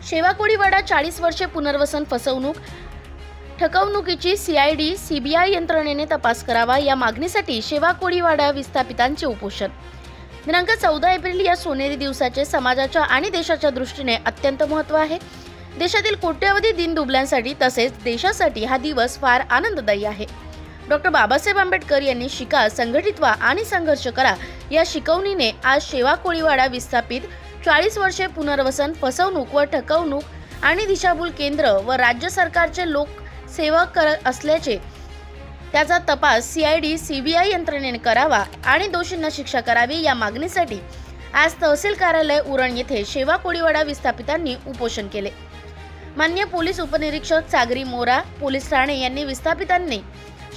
शेवा कोळीवाडा 40 वर्षे पुनर्वसन फसवणूक ठकवणुकीची सीआयडी सीबीआय यंत्रणेने तपास करावा या मागणीसाठी शेवा कोळीवाडा विस्थापितांचे उपोषण। दिनांक 14 एप्रिल या सोनेरी दिवसाचे समाजाच्या आणि देशाच्या दृष्टीने अत्यंत महत्त्व आहे। देशातील कोट्यावधी दीनदुबल्यांसाठी तसेच देशासाठी हा दिवस फार आनंददायी आहे। डॉक्टर बाबासाहेब आंबेडकर यांनी शिका, संघटित व्हा आणि संघर्ष करा या शिकवणीने आज शेवा कोळीवाडा विस्थापित 40 वर्षे पुनर्वसन फसवणूक व ठकवणूक आणि दिशाभूल केंद्र व राज्य सरकारचे लोकसेवा करत असल्याचे त्याचा तपास सीआयडी सीबीआय यंत्रणेने करावा आणि दोषींना शिक्षा करावी या मागणीसाठी आज तहसील कार्यालय उरण येथे शेवा कोळीवाडा विस्थापितांनी उपोषण केले। माननीय पोलीस उपनिरीक्षक सागरी मोरा पोलीस ठाणे यांनी विस्थापितांनी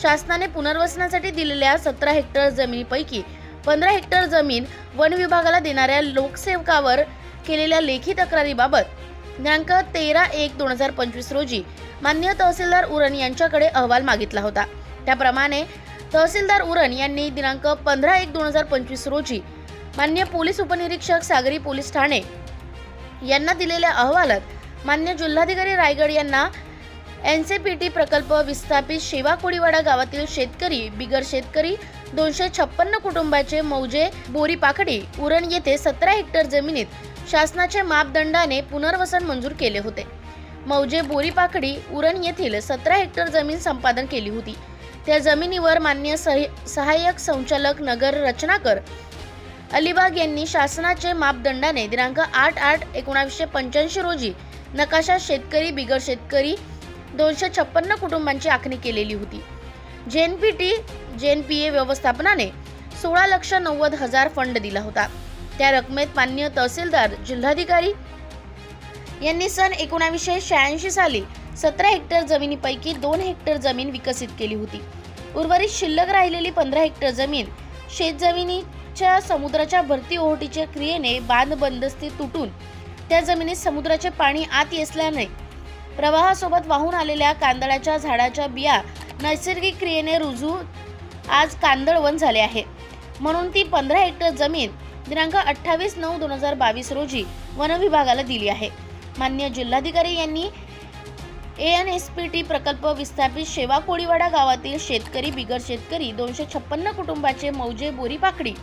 शासनाने पुनर्वसनासाठी दिलेल्या 17 हेक्टर जमिनीपैकी 15 हेक्टर जमीन वन विभागाला देणाऱ्या लोकसेवकावर केलेल्या लेखी तक्रारीबाबत दिनांक 13/1/2025 रोजी माननीय तहसीलदार उरण यांच्याकडे अहवाल मागितला होता। त्याप्रमाणे तहसीलदार उरण यांनी दिनांक 15/1/2025 रोजी माननीय पोलीस उपनिरीक्षक सागरी पोलीस ठाणे यांना दिलेल्या अहवालात माननीय जिल्हाधिकारी रायगड यांना एनसीपीटी प्रकल्प विस्थापित शेवा कोळीवाडा गावातील शेतकरी बिगर शेतकरी 256 कुटुंबाचे मौजे बोरीपाखडी उरण येथे 17 हेक्टर जमिनीत शासनाच्या मापदंडाने पुनर्वसन मंजूर केले होते। मौजे बोरीपाखडी उरण येथील 17 हेक्टर जमीन संपादन केली होती। त्या जमिनीवर माननीय सहाय्यक संचालक नगर रचनाकर अलिबाग यांनी शासनाचे मापदंडाने दिनांक 8/8/1985 रोजी नकाशा शेतकरी बिगर शेतकरी 256 कुटुंबांची आखणी केलेली होती। जेएनपीए व्यवस्थापनाने 16,90,000 फंड दिला होता। त्या रकमेत माननीय तहसीलदार जिल्हाधिकारी यांनी सन 1986 साली 17 हेक्टर जमिनीपैकी 2 हेक्टर जमीन विकसित केली होती। उर्वरित शिल्लक राहिलेली 15 हेक्टर जमीन शेतजमिनीच्या समुद्राच्या भरती ओहोटीच्या क्रियेने बांध बंदस्ती तुटून त्या जमिनीत समुद्राचे पाणी आत असल्याने प्रवाहासोबत वाहून आलेल्या कांदळाच्या झाडाच्या बिया नैसर्गिक क्रियेने रुजून आज कांदळवन झाले आहे। म्हणून ती 15 हेक्टर जमीन दिनांक 28/9/2022 रोजी वन विभागाला दिली आहे। माननीय जिल्हाधिकारी यांनी एनसीपीटी प्रकल्प विस्थापित शेवा कोळीवाडा गावातील शेतकरी बिगर शेतकरी 256 कुटुंबाचे मौजे बोरीपाखडी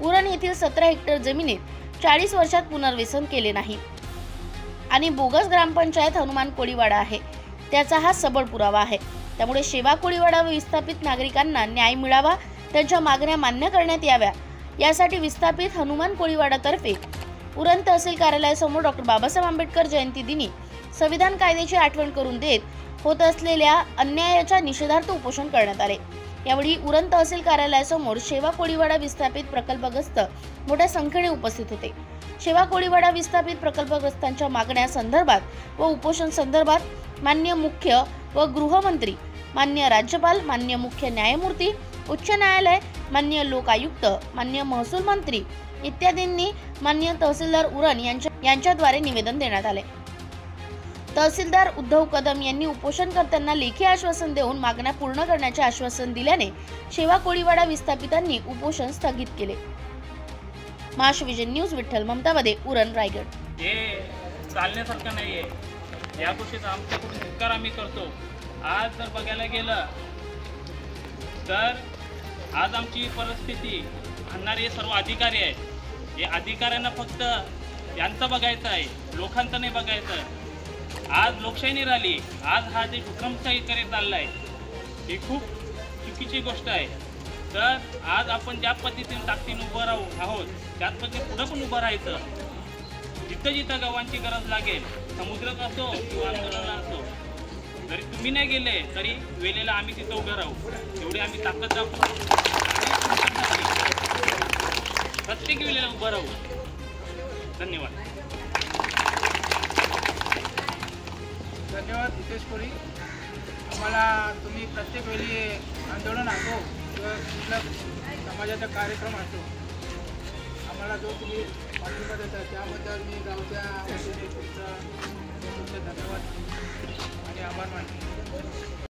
उरण येथील 17 हेक्टर जमिनीत 40 वर्षात पुनर्वसन केले नाही आणि बोगस ग्रामपंचायत हनुमान कोळीवाडा आहे त्याचा हा सबळ पुरावा आहे। त्यामुळे शेवा कोळीवाडा विस्थापित नागरिकांना न्याय मिळावा, त्यांच्या मागण्या मान्य करण्यात याव्या यासाठी विस्थापित हनुमान कोळीवाडा तर्फे उरण तहसील कार्यालयासमोर डॉक्टर बाबासाहेब आंबेडकर जयंती दिनी संविधान कायद्याची आठवण करून देत होत असलेल्या अन्यायाच्या निषेधार्थ उपोषण करण्यात आले। यावेळी उरण तहसील कार्यालयासमोर शेवा कोळीवाडा विस्थापित प्रकल्पग्रस्त मोठ्या संख्येने उपस्थित होते। शेवा कोळीवाडा विस्थापित प्रकल्पग्रस्तांच्या मागण्या संदर्भात व उपोषण संदर्भात माननीय मुख्य व गृहमंत्री, माननीय राज्यपाल, माननीय मुख्य न्यायमूर्ती, उच्च न्यायालय, माननीय लोक आयुक्त, माननीय महसूल मंत्री इत्यादींनी माननीय तहसीलदार उरण यांच्याद्वारे निवेदन देण्यात आले। तहसीलदार उद्धव कदम यांनी उपोषणकर्त्यांना लेखी आश्वासन देऊन मागण्या पूर्ण करण्याचे आश्वासन दिल्याने शेवा कोळीवाडा विस्थापितांनी उपोषण स्थगित केले। माश विजन न्यूज विठ्ठल ममतामध्ये उरण रायगड। हे चालण्यासारखं नाहीये, या गोष्टीचा आमच्याकडून स्वीकार आम्ही करतो। आज जर बघायला गेलं तर आज आमची परिस्थिती आणणारे सर्व अधिकारी आहेत, हे अधिकाऱ्यांना फक्त यांचं बघायचं आहे, लोकांचं नाही बघायचं। आज लोकशाही नाही राहिली, आज हा जे हुकुमशाहीकडे चाललाय ही खूप चुकीची गोष्ट आहे। तर आज आपण ज्या पद्धतीने ताकदीने उभं राहू आहोत त्याच पद्धतीने पुढे पण उभं राहायचं। जिथं जिथं गावांची गरज लागेल, समुद्रात असो किंवा आंदोलनाला असो, जरी तुम्ही नाही गेले तरी वेळेला आम्ही तिथं उभे राहू, एवढी आम्ही ताकद दाखवू, प्रत्येक वेळेला उभं राहू। धन्यवाद। धन्यवाद हितेश कोळी। आम्हाला तुम्ही प्रत्येक वेळी आंदोलन असो किंवा कुठला समाजाचा कार्यक्रम असो आम्हाला जो तुम्ही पाठिंबा देता त्याबद्दल मी गावच्या वतीने तुमचा धन्यवाद आणि आभार मानतो।